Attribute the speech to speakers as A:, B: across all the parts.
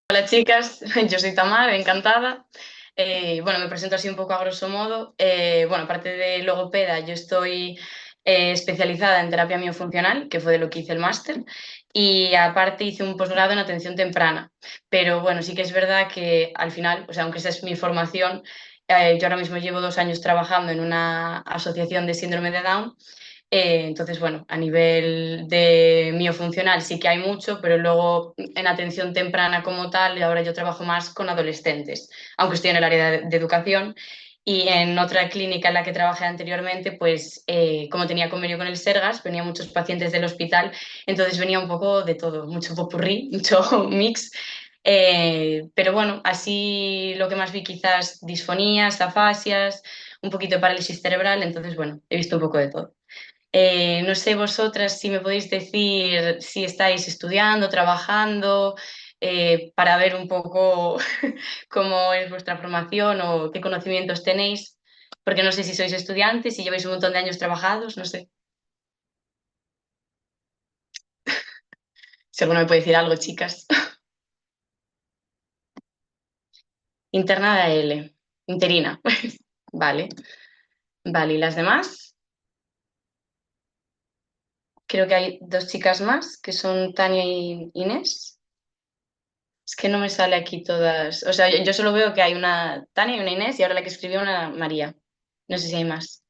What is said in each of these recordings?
A: Hola chicas, yo soy Tamar, encantada. Bueno, me presento así un poco a grosso modo. Bueno, aparte de logopeda, yo estoy especializada en terapia miofuncional, que fue de lo que hice el máster, y aparte hice un posgrado en atención temprana. Pero bueno, sí que es verdad que al final, o sea, aunque esa es mi formación, yo ahora mismo llevo 2 años trabajando en una asociación de síndrome de Down. Entonces, bueno, a nivel de miofuncional sí que hay mucho, pero luego en atención temprana como tal, y ahora yo trabajo más con adolescentes, aunque estoy en el área de educación. Y en otra clínica en la que trabajé anteriormente, pues como tenía convenio con el Sergas, venían muchos pacientes del hospital, entonces venía un poco de todo, mucho popurrí, mucho mix. Pero bueno, así lo que más vi quizás disfonías, afasias, un poquito de parálisis cerebral, entonces bueno, he visto un poco de todo. No sé vosotras si me podéis decir si estáis estudiando, trabajando, para ver un poco cómo es vuestra formación o qué conocimientos tenéis, porque no sé si sois estudiantes, si lleváis un montón de años trabajados, no sé. Si alguno me puede decir algo, chicas. Internada L, interina. Vale, vale. ¿Y las demás? Creo que hay dos chicas más, que son Tania y Inés. Es que no me sale aquí todas. O sea, yo solo veo que hay una Tania y una Inés y ahora la que escribió una María. No sé si hay más.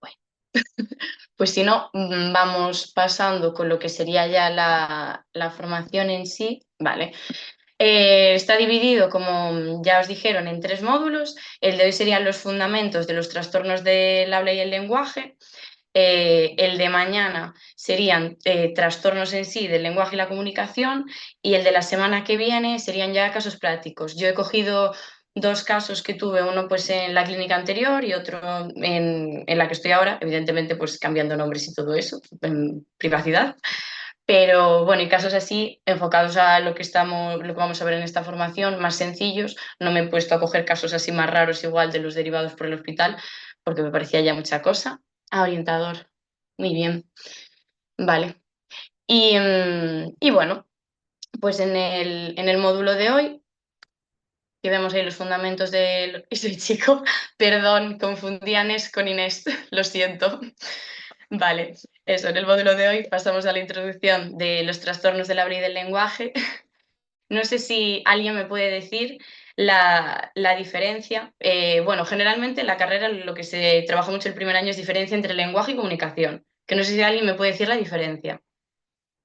A: Bueno, pues si no, vamos pasando con lo que sería ya la formación en sí. Vale. Está dividido, como ya os dijeron, en 3 módulos. El de hoy serían los fundamentos de los trastornos del habla y el lenguaje. El de mañana serían trastornos en sí del lenguaje y la comunicación, y el de la semana que viene serían ya casos prácticos. Yo he cogido dos casos que tuve, uno pues en la clínica anterior y otro en la que estoy ahora, evidentemente pues cambiando nombres y todo eso, en privacidad. Pero bueno, y casos así enfocados a lo que vamos a ver en esta formación, más sencillos. No me he puesto a coger casos así más raros igual de los derivados por el hospital, porque me parecía ya mucha cosa. Ah, orientador. Muy bien. Vale. Y bueno, pues en el módulo de hoy, que vemos ahí los fundamentos del... Y soy chico, perdón, confundí a Nes con Inés, lo siento. Vale, eso, en el módulo de hoy pasamos a la introducción de los trastornos del habla y del lenguaje. No sé si alguien me puede decir la diferencia. Bueno, generalmente en la carrera lo que se trabaja mucho el primer año es diferencia entre lenguaje y comunicación, que no sé si alguien me puede decir la diferencia.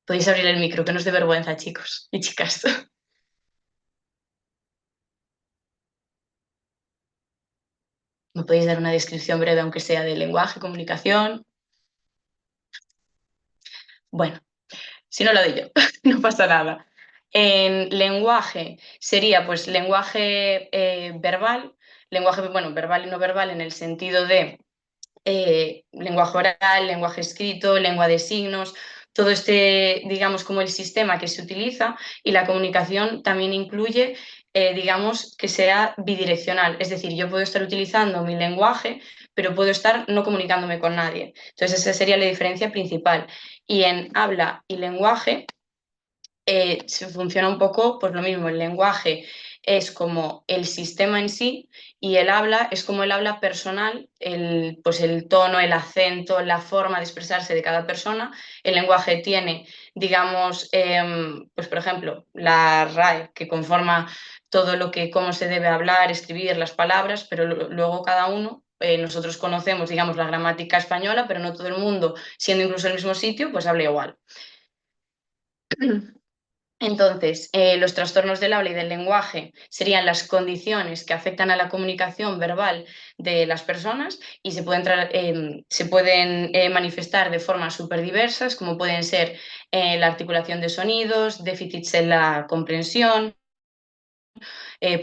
A: Podéis abrir el micro, que no es de vergüenza, chicos y chicas. ¿Me podéis dar una descripción breve, aunque sea de lenguaje, comunicación? Bueno, si no lo doy yo, no pasa nada. En lenguaje sería pues lenguaje verbal, lenguaje, bueno, verbal y no verbal en el sentido de lenguaje oral, lenguaje escrito, lengua de signos, todo este, digamos, como el sistema que se utiliza, y la comunicación también incluye, digamos, que sea bidireccional. Es decir, yo puedo estar utilizando mi lenguaje, pero puedo estar no comunicándome con nadie. Entonces, esa sería la diferencia principal. Y en habla y lenguaje se funciona un poco pues lo mismo. El lenguaje es como el sistema en sí y el habla es como el habla personal, pues el tono, el acento, la forma de expresarse de cada persona. El lenguaje tiene, digamos, pues por ejemplo, la RAE que conforma todo lo que, cómo se debe hablar, escribir las palabras, pero luego cada uno... nosotros conocemos, digamos, la gramática española, pero no todo el mundo, siendo incluso el mismo sitio, pues habla igual. Entonces, los trastornos del habla y del lenguaje serían las condiciones que afectan a la comunicación verbal de las personas y se pueden manifestar de formas súper diversas, como pueden ser la articulación de sonidos, déficits en la comprensión,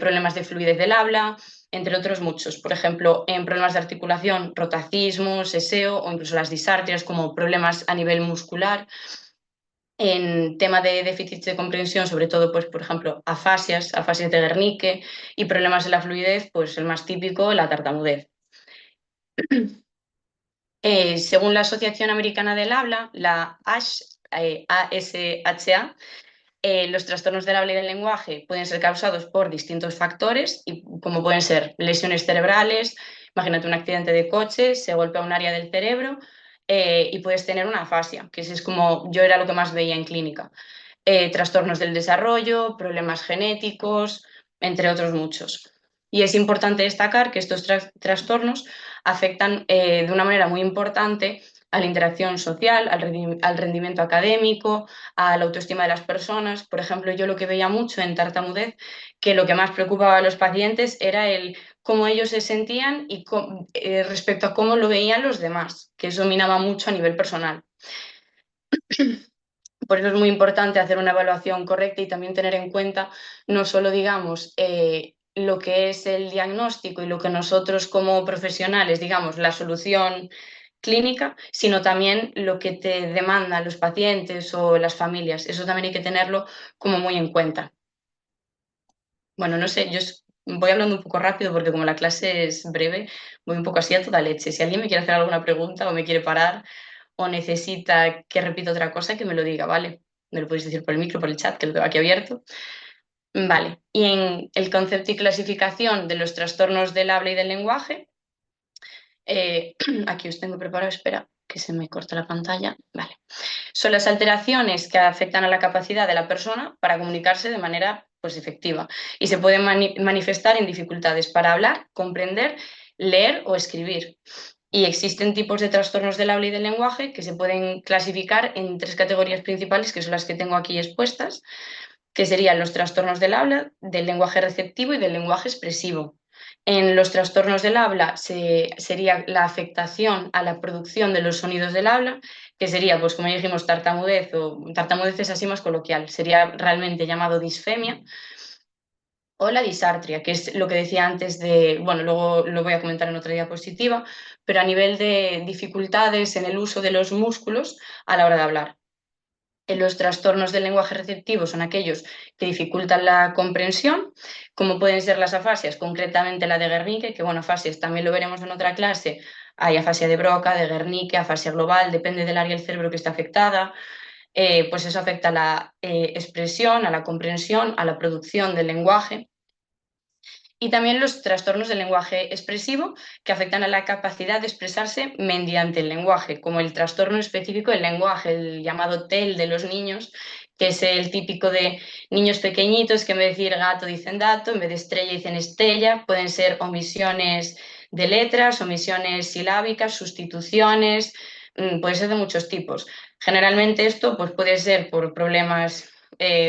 A: problemas de fluidez del habla, entre otros muchos. Por ejemplo, en problemas de articulación, rotacismo, seseo o incluso las disartrias como problemas a nivel muscular. En tema de déficit de comprensión, sobre todo, pues, por ejemplo, afasias de Wernicke, y problemas de la fluidez, pues el más típico, la tartamudez. Según la Asociación Americana del Habla, la ASH, ASHA. Los trastornos del habla y del lenguaje pueden ser causados por distintos factores, como pueden ser lesiones cerebrales. Imagínate un accidente de coche, se golpea un área del cerebro y puedes tener una afasia, que es como yo era lo que más veía en clínica. Trastornos del desarrollo, problemas genéticos, entre otros muchos. Y es importante destacar que estos trastornos afectan de una manera muy importante a la interacción social, al rendimiento académico, a la autoestima de las personas. Por ejemplo, yo lo que veía mucho en tartamudez, que lo que más preocupaba a los pacientes era el cómo ellos se sentían y respecto a cómo lo veían los demás, que eso minaba mucho a nivel personal. Por eso es muy importante hacer una evaluación correcta y también tener en cuenta no solo, digamos, lo que es el diagnóstico y lo que nosotros como profesionales, digamos, la solución clínica, sino también lo que te demandan los pacientes o las familias. Eso también hay que tenerlo como muy en cuenta. Bueno, no sé, voy hablando un poco rápido porque como la clase es breve, voy un poco así a toda leche. Si alguien me quiere hacer alguna pregunta o me quiere parar o necesita que repita otra cosa, que me lo diga, ¿vale? Me lo podéis decir por el micro, por el chat, que lo tengo aquí abierto. Vale, y en el concepto y clasificación de los trastornos del habla y del lenguaje, aquí os tengo preparado, espera, que se me corta la pantalla. Vale. Son las alteraciones que afectan a la capacidad de la persona para comunicarse de manera pues, efectiva y se pueden manifestar en dificultades para hablar, comprender, leer o escribir. Y existen tipos de trastornos del habla y del lenguaje que se pueden clasificar en 3 categorías principales, que son las que tengo aquí expuestas, que serían los trastornos del habla, del lenguaje receptivo y del lenguaje expresivo. En los trastornos del habla sería la afectación a la producción de los sonidos del habla, que sería, pues como ya dijimos, tartamudez, o tartamudez es así más coloquial, sería realmente llamado disfemia, o la disartria, que es lo que decía antes de, bueno, luego lo voy a comentar en otra diapositiva, pero a nivel de dificultades en el uso de los músculos a la hora de hablar. Los trastornos del lenguaje receptivo son aquellos que dificultan la comprensión, como pueden ser las afasias, concretamente la de Guernique, que bueno, afasias también lo veremos en otra clase, hay afasia de Broca, de Guernique, afasia global, depende del área del cerebro que está afectada, pues eso afecta a la expresión, a la comprensión, a la producción del lenguaje. Y también los trastornos del lenguaje expresivo que afectan a la capacidad de expresarse mediante el lenguaje, como el trastorno específico del lenguaje, el llamado TEL de los niños, que es el típico de niños pequeñitos que en vez de decir gato dicen dato, en vez de estrella dicen estella, pueden ser omisiones de letras, omisiones silábicas, sustituciones, puede ser de muchos tipos. Generalmente esto pues, puede ser por problemas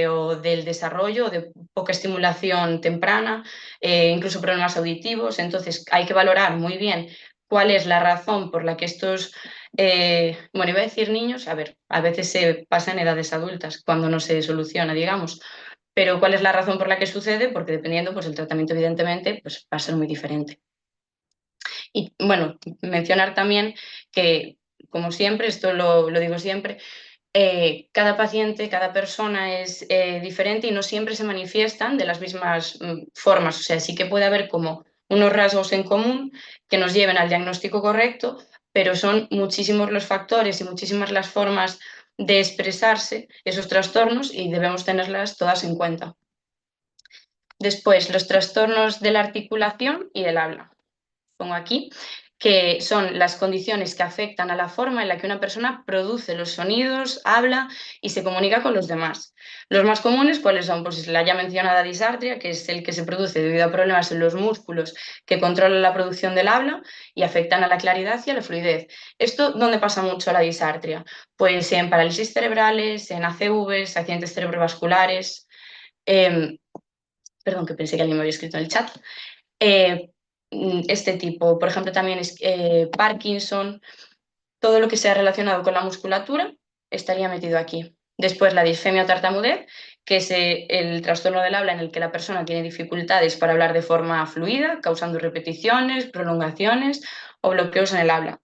A: o del desarrollo, o de poca estimulación temprana, incluso problemas auditivos. Entonces hay que valorar muy bien cuál es la razón por la que estos, bueno, iba a decir niños, a ver, a veces se pasa en edades adultas cuando no se soluciona, digamos, pero cuál es la razón por la que sucede, porque dependiendo, pues el tratamiento evidentemente pues, va a ser muy diferente. Y bueno, mencionar también que, como siempre, esto lo digo siempre, cada paciente, cada persona es diferente y no siempre se manifiestan de las mismas formas. O sea, sí que puede haber como unos rasgos en común que nos lleven al diagnóstico correcto, pero son muchísimos los factores y muchísimas las formas de expresarse esos trastornos y debemos tenerlas todas en cuenta. Después, los trastornos de la articulación y del habla. Pongo aquí, que son las condiciones que afectan a la forma en la que una persona produce los sonidos, habla y se comunica con los demás. Los más comunes, ¿cuáles son? Pues la ya mencionada disartria, que es el que se produce debido a problemas en los músculos que controlan la producción del habla y afectan a la claridad y a la fluidez. ¿Esto dónde pasa mucho la disartria? Pues en parálisis cerebrales, en ACVs, accidentes cerebrovasculares. Eh, Perdón, que pensé que alguien me había escrito en el chat. Eh, este tipo, por ejemplo, también es Parkinson, todo lo que sea relacionado con la musculatura estaría metido aquí. Después la disfemia o tartamudez, que es el trastorno del habla en el que la persona tiene dificultades para hablar de forma fluida, causando repeticiones, prolongaciones o bloqueos en el habla.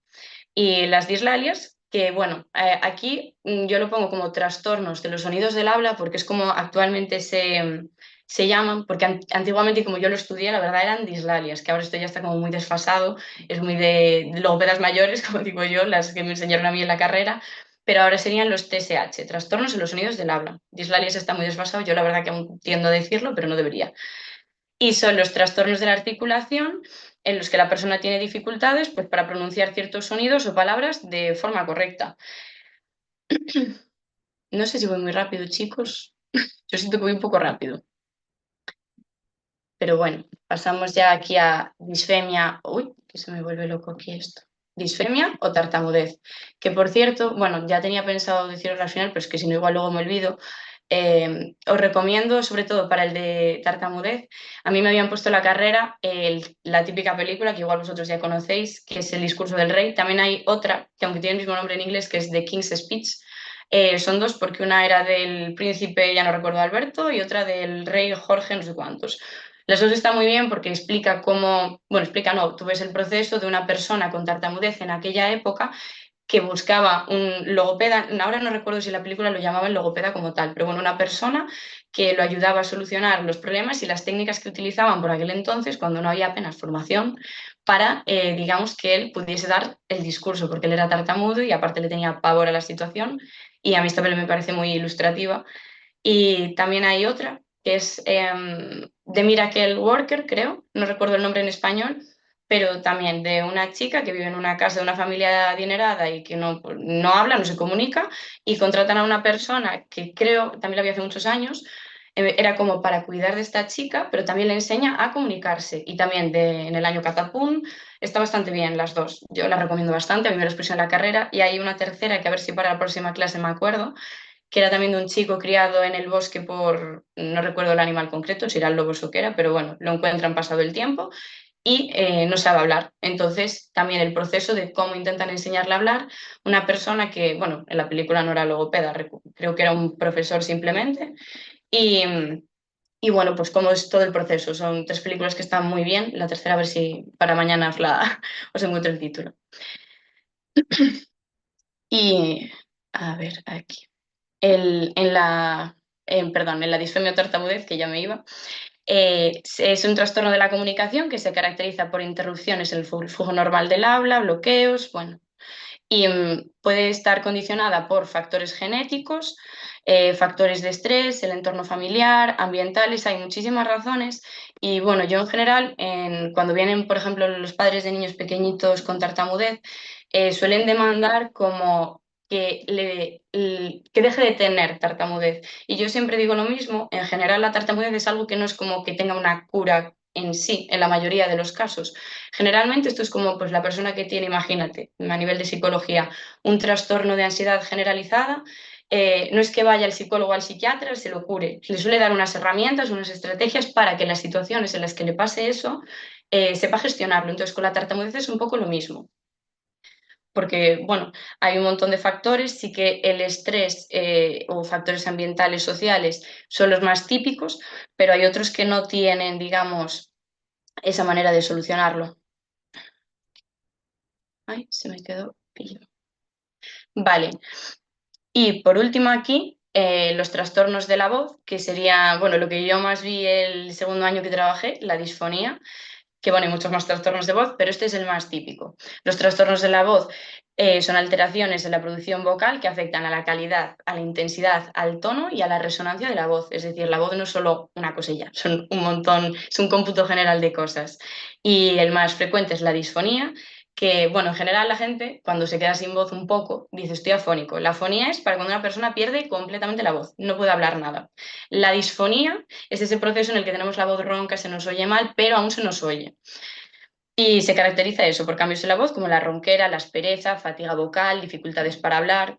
A: Y las dislalias, que bueno, aquí yo lo pongo como trastornos de los sonidos del habla porque es como actualmente se llaman, porque antiguamente como yo lo estudié, la verdad eran dislalias, que ahora esto ya está como muy desfasado, es muy de logopedas mayores, como digo yo, las que me enseñaron a mí en la carrera, pero ahora serían los TSH, trastornos en los sonidos del habla. Dislalia está muy desfasado, yo la verdad que aún tiendo a decirlo, pero no debería. Y son los trastornos de la articulación en los que la persona tiene dificultades pues, para pronunciar ciertos sonidos o palabras de forma correcta. No sé si voy muy rápido, chicos. Yo siento que voy un poco rápido. Pero bueno, pasamos ya aquí a disfemia. Uy, que se me vuelve loco aquí esto. Disfemia o tartamudez. Que por cierto, bueno, ya tenía pensado decirlo al final, pero es que si no, igual luego me olvido. Os recomiendo, sobre todo para el de tartamudez, a mí me habían puesto la carrera, la típica película que igual vosotros ya conocéis, que es El discurso del rey. También hay otra, que aunque tiene el mismo nombre en inglés, que es The King's Speech. Son dos porque una era del príncipe, ya no recuerdo Alberto, y otra del rey Jorge, no sé cuántos. Las dos están muy bien porque explica cómo, bueno, explica no, tú ves el proceso de una persona con tartamudez en aquella época que buscaba un logopeda, ahora no recuerdo si la película lo llamaba el logopeda como tal, pero bueno, una persona que lo ayudaba a solucionar los problemas y las técnicas que utilizaban por aquel entonces, cuando no había apenas formación, para, digamos, que él pudiese dar el discurso, porque él era tartamudo y aparte le tenía pavor a la situación, y a mí esta peli me parece muy ilustrativa. Y también hay otra, que es The Miracle Worker, creo, no recuerdo el nombre en español, pero también de una chica que vive en una casa de una familia adinerada y que no habla, no se comunica, y contratan a una persona que creo, también la vi hace muchos años, era como para cuidar de esta chica, pero también le enseña a comunicarse. Y también en el año Catapum está bastante bien las dos. Yo las recomiendo bastante, a mí me las puse en la carrera, y hay una tercera que a ver si para la próxima clase me acuerdo, que era también de un chico criado en el bosque por, no recuerdo el animal concreto, si era el lobo o qué era, pero bueno, lo encuentran pasado el tiempo y no sabe hablar. Entonces, también el proceso de cómo intentan enseñarle a hablar, una persona que, bueno, en la película no era logopeda, creo que era un profesor simplemente, y, y bueno, pues cómo es todo el proceso. Son tres películas que están muy bien, la tercera a ver si para mañana os encuentro el título. Y, a ver, aquí. Perdón, en la disfemia o tartamudez, que ya me iba, es un trastorno de la comunicación que se caracteriza por interrupciones en el flujo normal del habla, bloqueos, bueno, y puede estar condicionada por factores genéticos, factores de estrés, el entorno familiar, ambientales, hay muchísimas razones. Y bueno, yo en general, cuando vienen, por ejemplo, los padres de niños pequeñitos con tartamudez, suelen demandar como que deje de tener tartamudez. Y yo siempre digo lo mismo, en general la tartamudez es algo que no es como que tenga una cura en sí, en la mayoría de los casos. Generalmente esto es como pues, la persona que tiene, imagínate, a nivel de psicología, un trastorno de ansiedad generalizada, no es que vaya al psicólogo o al psiquiatra, se lo cure, le suele dar unas herramientas, unas estrategias para que en las situaciones en las que le pase eso, sepa gestionarlo. Entonces con la tartamudez es un poco lo mismo porque, bueno, hay un montón de factores, sí que el estrés o factores ambientales, sociales, son los más típicos, pero hay otros que no tienen, digamos, esa manera de solucionarlo. Ay, se me quedó pillado. Vale, y por último aquí, los trastornos de la voz, que sería, bueno, lo que yo más vi el segundo año que trabajé, la disfonía, que bueno, hay muchos más trastornos de voz, pero este es el más típico. Los trastornos de la voz son alteraciones en la producción vocal que afectan a la calidad, a la intensidad, al tono y a la resonancia de la voz. Es decir, la voz no es solo una cosilla, son un montón, es un cómputo general de cosas. Y el más frecuente es la disfonía, que bueno, en general la gente cuando se queda sin voz un poco dice estoy afónico. La afonía es para cuando una persona pierde completamente la voz, no puede hablar nada. La disfonía es ese proceso en el que tenemos la voz ronca, se nos oye mal, pero aún se nos oye. Y se caracteriza eso por cambios en la voz como la ronquera, la aspereza, fatiga vocal, dificultades para hablar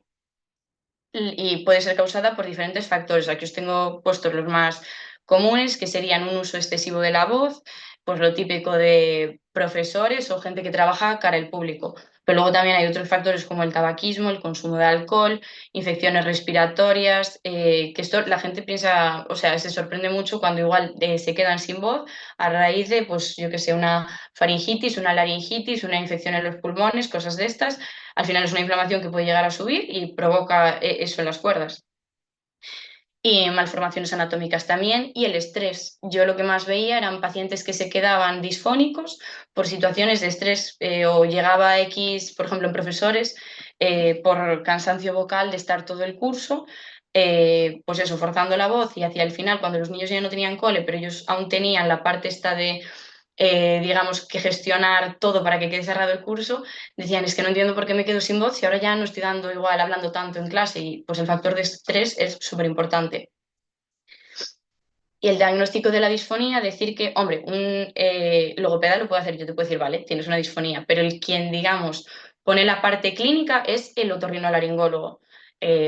A: y puede ser causada por diferentes factores. Aquí os tengo puestos los más comunes, que serían un uso excesivo de la voz, pues lo típico de profesores o gente que trabaja cara al público. Pero luego también hay otros factores como el tabaquismo, el consumo de alcohol, infecciones respiratorias, que esto la gente piensa, o sea, se sorprende mucho cuando igual se quedan sin voz a raíz de, pues yo que sé, una faringitis, una laringitis, una infección en los pulmones, cosas de estas. Al final es una inflamación que puede llegar a subir y provoca eso en las cuerdas. y malformaciones anatómicas también, y el estrés. Yo lo que más veía eran pacientes que se quedaban disfónicos por situaciones de estrés o llegaba X, por ejemplo, en profesores, por cansancio vocal de estar todo el curso. Pues eso, forzando la voz y hacia el final, cuando los niños ya no tenían cole, pero ellos aún tenían la parte esta de, digamos, que gestionar todo para que quede cerrado el curso, decían, es que no entiendo por qué me quedo sin voz si ahora ya no estoy dando igual, hablando tanto en clase, y pues el factor de estrés es súper importante. Y el diagnóstico de la disfonía, decir que, hombre, un logopeda lo puede hacer, yo te puedo decir, vale, tienes una disfonía, pero el quien, digamos, pone la parte clínica es el otorrinolaringólogo.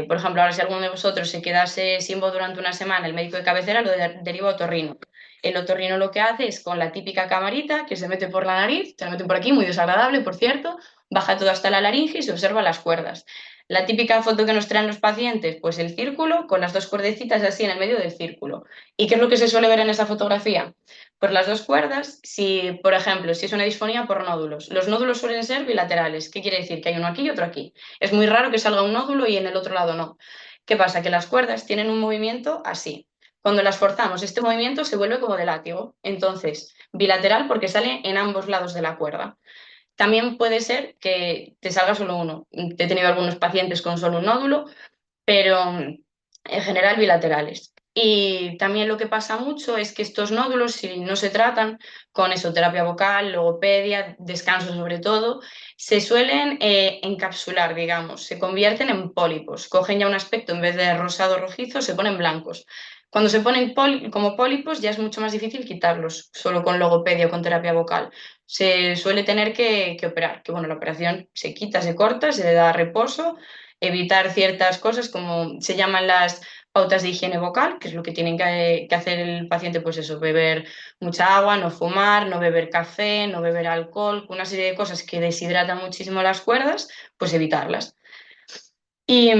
A: Por ejemplo, ahora si alguno de vosotros se quedase sin voz durante una semana, el médico de cabecera lo deriva a otorrino. El otorrino lo que hace es con la típica camarita que se mete por la nariz, te la meten por aquí, muy desagradable, por cierto, baja todo hasta la laringe y se observa las cuerdas. La típica foto que nos traen los pacientes, pues el círculo con las dos cuerdecitas así en el medio del círculo. ¿Y qué es lo que se suele ver en esa fotografía? Pues las dos cuerdas, si, por ejemplo, si es una disfonía por nódulos, los nódulos suelen ser bilaterales. ¿Qué quiere decir? Que hay uno aquí y otro aquí. Es muy raro que salga un nódulo y en el otro lado no. ¿Qué pasa? Que las cuerdas tienen un movimiento así. Cuando las forzamos, este movimiento se vuelve como de látigo. Entonces, bilateral porque sale en ambos lados de la cuerda. También puede ser que te salga solo uno. He tenido algunos pacientes con solo un nódulo, pero en general bilaterales. Y también lo que pasa mucho es que estos nódulos, si no se tratan con esoterapia vocal, logopedia, descanso sobre todo, se suelen encapsular, digamos, se convierten en pólipos, cogen ya un aspecto, en vez de rosado rojizo, se ponen blancos. Cuando se ponen como pólipos ya es mucho más difícil quitarlos, solo con logopedia o con terapia vocal. Se suele tener que operar, que bueno, la operación se quita, se corta, se le da reposo, evitar ciertas cosas como se llaman las pautas de higiene vocal, que es lo que tienen que hacer el paciente, pues eso, beber mucha agua, no fumar, no beber café, no beber alcohol, una serie de cosas que deshidratan muchísimo las cuerdas, pues evitarlas. Y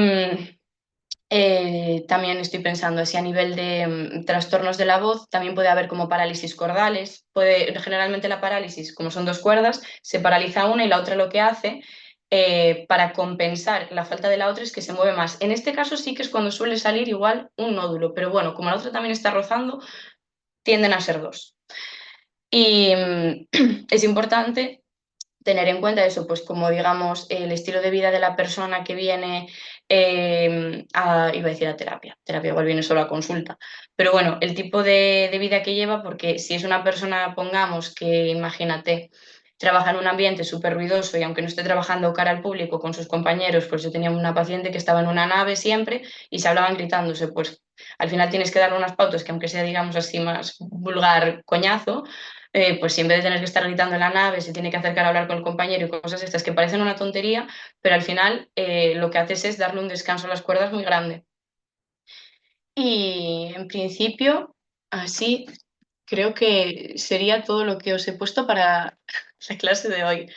A: también estoy pensando así a nivel de trastornos de la voz, también puede haber como parálisis cordales. Generalmente la parálisis, como son dos cuerdas, se paraliza una y la otra lo que hace para compensar la falta de la otra es que se mueve más. En este caso sí que es cuando suele salir igual un nódulo, pero bueno, como la otra también está rozando, tienden a ser dos. Y es importante tener en cuenta eso, pues como digamos el estilo de vida de la persona que viene iba a decir a terapia, terapia igual viene solo a consulta, pero bueno, el tipo de vida que lleva, porque si es una persona, pongamos que imagínate, trabaja en un ambiente súper ruidoso y aunque no esté trabajando cara al público con sus compañeros, pues yo tenía una paciente que estaba en una nave siempre y se hablaban gritándose, pues al final tienes que darle unas pautas que aunque sea digamos así más vulgar, coñazo, pues si en vez de tener que estar gritando en la nave, se tiene que acercar a hablar con el compañero y cosas estas que parecen una tontería, pero al final lo que haces es darle un descanso a las cuerdas muy grande. Y en principio, así creo que sería todo lo que os he puesto para la clase de hoy.